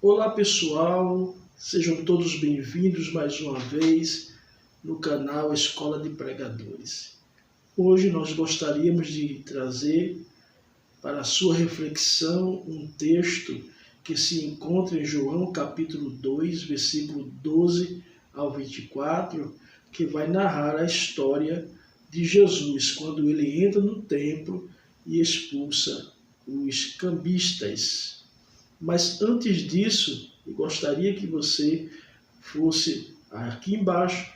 Olá pessoal, sejam todos bem-vindos mais uma vez no canal Escola de Pregadores. Hoje nós gostaríamos de trazer para a sua reflexão um texto que se encontra em João capítulo 2, versículo 12 ao 24, que vai narrar a história de Jesus quando ele entra no templo e expulsa os cambistas. Mas antes disso, eu gostaria que você fosse aqui embaixo,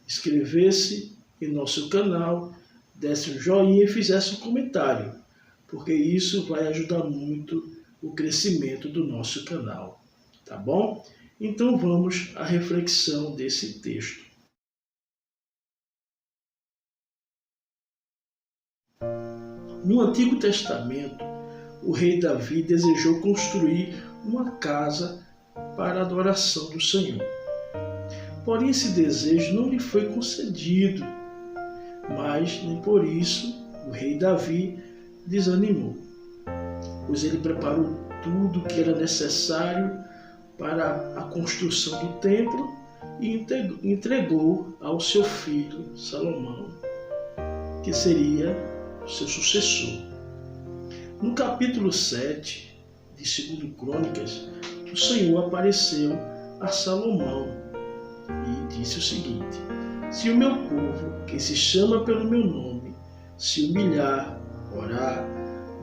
inscrevesse em nosso canal, desse um joinha e fizesse um comentário, porque isso vai ajudar muito o crescimento do nosso canal, tá bom? Então vamos à reflexão desse texto. No Antigo Testamento, o rei Davi desejou construir uma casa para a adoração do Senhor. Porém, esse desejo não lhe foi concedido, mas nem por isso o rei Davi desanimou, pois ele preparou tudo o que era necessário para a construção do templo e entregou ao seu filho Salomão, que seria o seu sucessor. No capítulo 7 de 2 Crônicas, o Senhor apareceu a Salomão e disse o seguinte: se o meu povo, que se chama pelo meu nome, se humilhar, orar,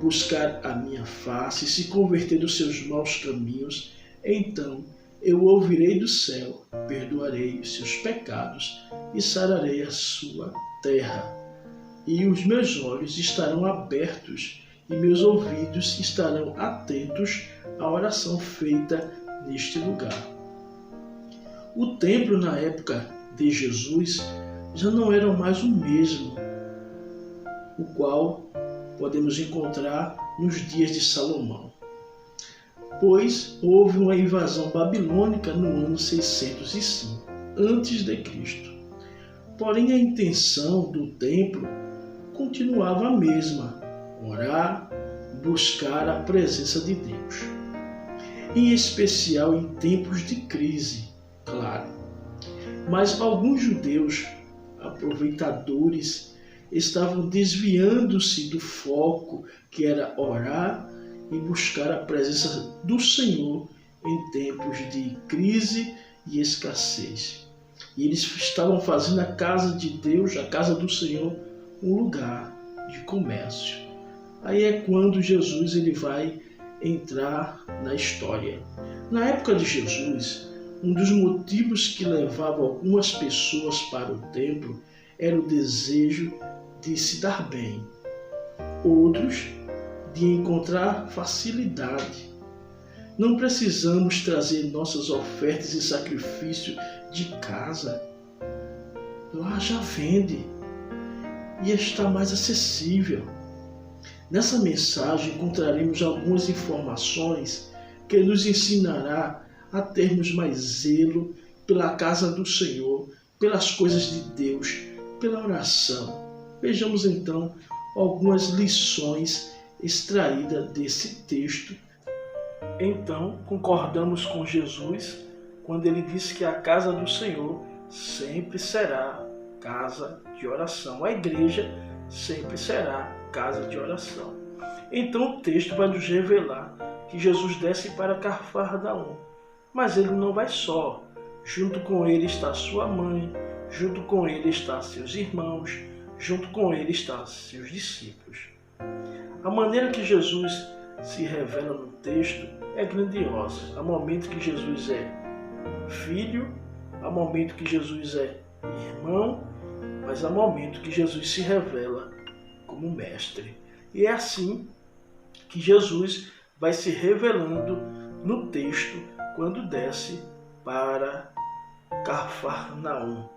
buscar a minha face e se converter dos seus maus caminhos, então eu ouvirei do céu, perdoarei os seus pecados e sararei a sua terra. E os meus olhos estarão abertos e meus ouvidos estarão atentos à oração feita neste lugar. O templo na época de Jesus já não era mais o mesmo, o qual podemos encontrar nos dias de Salomão, pois houve uma invasão babilônica no ano 605 a.C. Porém, a intenção do templo continuava a mesma: orar, buscar a presença de Deus. Em especial em tempos de crise, claro. Mas alguns judeus aproveitadores estavam desviando-se do foco que era orar e buscar a presença do Senhor em tempos de crise e escassez. E eles estavam fazendo a casa de Deus, a casa do Senhor, um lugar de comércio. Aí é quando Jesus ele vai entrar na história. Na época de Jesus, um dos motivos que levava algumas pessoas para o templo era o desejo de se dar bem. Outros, de encontrar facilidade. Não precisamos trazer nossas ofertas e sacrifício de casa. Lá já vende e está mais acessível. Nessa mensagem encontraremos algumas informações que nos ensinará a termos mais zelo pela casa do Senhor, pelas coisas de Deus, pela oração. Vejamos então algumas lições extraídas desse texto. Então, concordamos com Jesus quando ele disse que a casa do Senhor sempre será casa de oração. A igreja sempre será casa de oração. Então o texto vai nos revelar que Jesus desce para Cafarnaum, mas ele não vai só. Junto com ele está sua mãe, junto com ele estão seus irmãos, junto com ele estão seus discípulos. A maneira que Jesus se revela no texto é grandiosa. Há momento que Jesus é filho, há momento que Jesus é irmão, mas há momento que Jesus se revela como mestre. E é assim que Jesus vai se revelando no texto quando desce para Cafarnaum.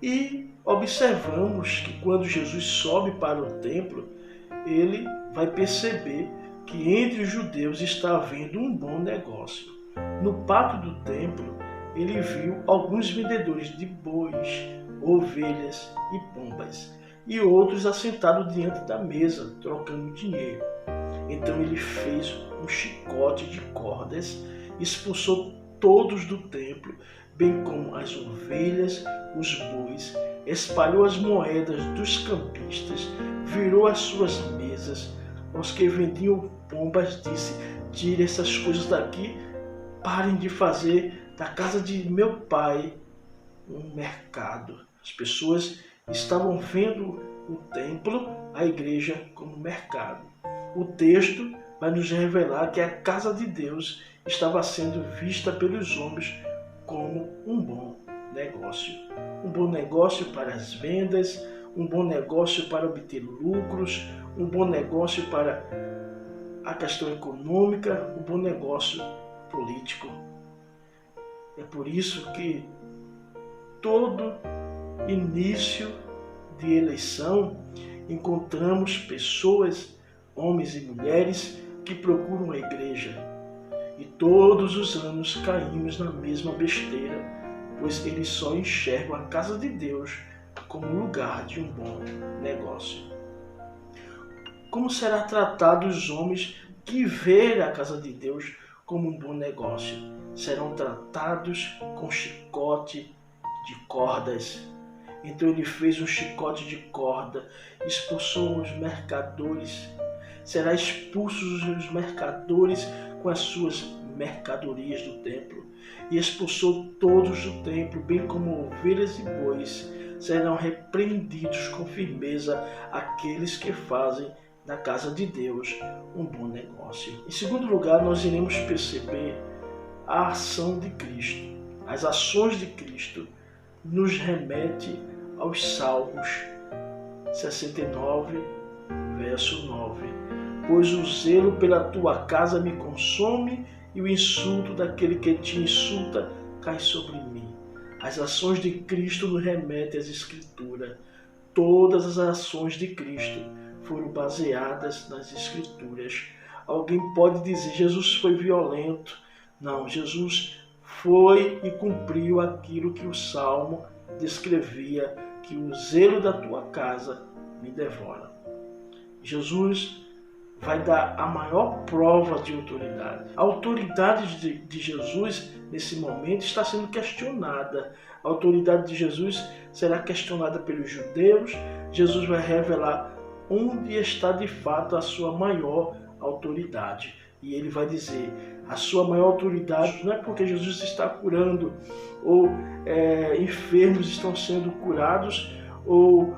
E observamos que quando Jesus sobe para o templo, ele vai perceber que entre os judeus está havendo um bom negócio. No pátio do templo, ele viu alguns vendedores de bois, ovelhas e pombas, e outros assentados diante da mesa, trocando dinheiro. Então ele fez um chicote de cordas, expulsou todos do templo, bem como as ovelhas, os bois, espalhou as moedas dos campistas, virou as suas mesas. Aos que vendiam pombas disse: tire essas coisas daqui, parem de fazer da casa de meu pai um mercado. As pessoas estavam vendo o templo, a igreja, como mercado. O texto vai nos revelar que a casa de Deus estava sendo vista pelos homens como um bom negócio. Um bom negócio para as vendas, um bom negócio para obter lucros, um bom negócio para a questão econômica, um bom negócio político. É por isso que todo início de eleição encontramos pessoas, homens e mulheres, que procuram a igreja. E todos os anos caímos na mesma besteira, pois eles só enxergam a casa de Deus como lugar de um bom negócio. Como será tratado os homens que veem a casa de Deus como um bom negócio? Serão tratados com chicote de cordas. Então ele fez um chicote de corda, expulsou os mercadores. Será expulsos os mercadores com as suas mercadorias do templo. E expulsou todos do templo, bem como ovelhas e bois. Serão repreendidos com firmeza aqueles que fazem da casa de Deus um bom negócio. Em segundo lugar, nós iremos perceber a ação de Cristo. As ações de Cristo nos remete aos Salmos 69, verso 9. Pois o zelo pela tua casa me consome e o insulto daquele que te insulta cai sobre mim. As ações de Cristo nos remetem às Escrituras. Todas as ações de Cristo foram baseadas nas Escrituras. Alguém pode dizer: Jesus foi violento. Não, Jesus foi e cumpriu aquilo que o Salmo descrevia, que o zelo da tua casa me devora. Jesus vai dar a maior prova de autoridade. A autoridade de Jesus, nesse momento, está sendo questionada. A autoridade de Jesus será questionada pelos judeus. Jesus vai revelar onde está de fato a sua maior autoridade. E ele vai dizer: a sua maior autoridade não é porque Jesus está curando, ou enfermos estão sendo curados, ou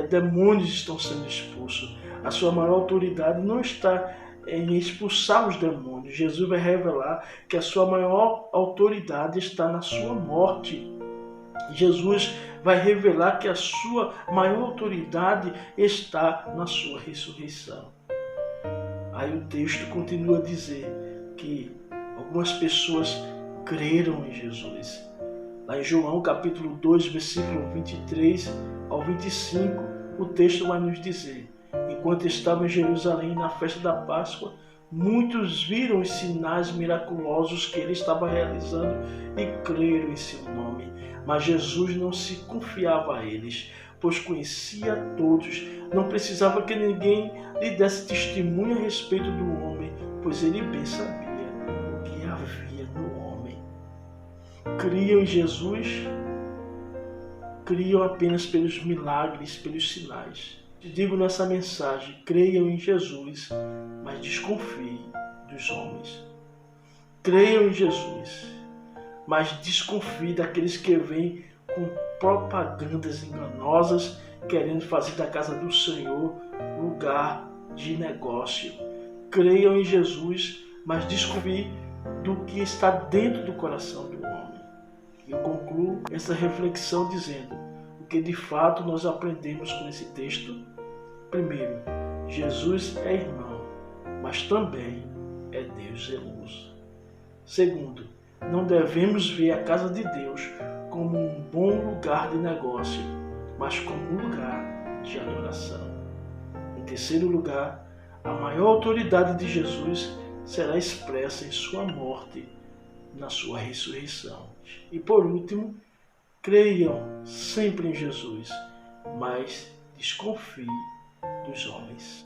demônios estão sendo expulsos. A sua maior autoridade não está em expulsar os demônios. Jesus vai revelar que a sua maior autoridade está na sua morte. Jesus vai revelar que a sua maior autoridade está na sua ressurreição. Aí o texto continua a dizer que algumas pessoas creram em Jesus. Lá em João capítulo 2, versículo 23 ao 25, o texto vai nos dizer: enquanto estava em Jerusalém na festa da Páscoa, muitos viram os sinais miraculosos que ele estava realizando e creram em seu nome. Mas Jesus não se confiava a eles, pois conhecia a todos. Não precisava que ninguém lhe desse testemunho a respeito do homem, pois ele bem sabia o que havia no homem. Criam em Jesus, criam apenas pelos milagres, pelos sinais. Te digo nessa mensagem: creiam em Jesus, mas desconfiem dos homens. Creiam em Jesus, mas desconfie daqueles que vêm com propagandas enganosas, querendo fazer da casa do Senhor lugar de negócio. Creiam em Jesus, mas desconfie do que está dentro do coração do homem. Eu concluo essa reflexão dizendo o que de fato nós aprendemos com esse texto. Primeiro, Jesus é irmão, mas também é Deus zeloso. Segundo, não devemos ver a casa de Deus como um bom lugar de negócio, mas como um lugar de adoração. Em terceiro lugar, a maior autoridade de Jesus será expressa em sua morte, na sua ressurreição. E por último, creiam sempre em Jesus, mas desconfiem dos homens.